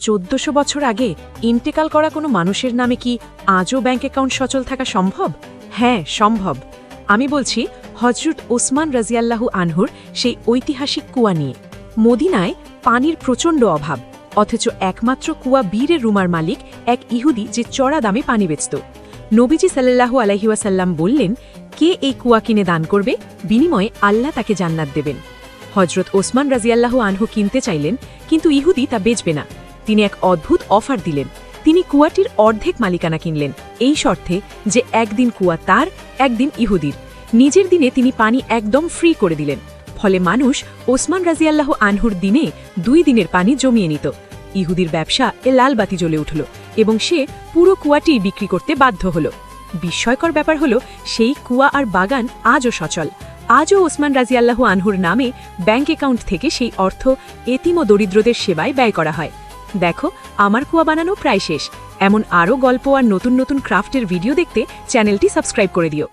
1400 বছর আগে ইন্টেকাল করা কোনো মানুষের নামে কি আজও ব্যাংক অ্যাকাউন্ট সচল থাকা সম্ভব? হ্যাঁ, সম্ভব। আমি বলছি হজরত ওসমান রাজিয়াল্লাহু আনহুর সেই ঐতিহাসিক কুয়া নিয়ে। মদিনায় পানির প্রচণ্ড অভাব, অথচ একমাত্র কুয়া বীরের রুমার মালিক এক ইহুদি যে চড়া দামে পানি বেচত। নবীজি সাল্লাল্লাহু আলাইহি ওয়াসাল্লাম বললেন, কে এই কুয়া কিনে দান করবে, বিনিময়ে আল্লাহ তাকে জান্নাত দেবেন। হজরত ওসমান রাজিয়াল্লাহু আনহু কিনতে চাইলেন, কিন্তু ইহুদি তা বেচবে না। তিনি এক অদ্ভুত অফার দিলেন। তিনি কুয়াটির অর্ধেক মালিকানা কিনলেন, এই শর্তে যে একদিন কুয়া তার, একদিন ইহুদির। নিজের দিনে তিনি পানি একদম ফ্রি করে দিলেন। ফলে মানুষ ওসমান রাজিয়াল্লাহু আনহুর দিনে 2 দিনের পানি জমিয়ে নিত। ইহুদির ব্যবসা লাল বাতি জ্বলে উঠল এবং সে পুরো কুয়াটি বিক্রি করতে বাধ্য হল। বিস্ময়কর ব্যাপার হল, সেই কুয়া আর বাগান আজও সচল। আজও ওসমান রাজিয়াল্লাহু আনহুর নামে ব্যাংক অ্যাকাউন্ট থেকে সেই অর্থ এতিম ও দরিদ্রদের সেবায় ব্যয় করা হয়। দেখো, আমার কুয়া বানানো প্রায় শেষ। এমন আরও গল্প আর নতুন নতুন ক্রাফটের ভিডিও দেখতে চ্যানেলটি সাবস্ক্রাইব করে দিও।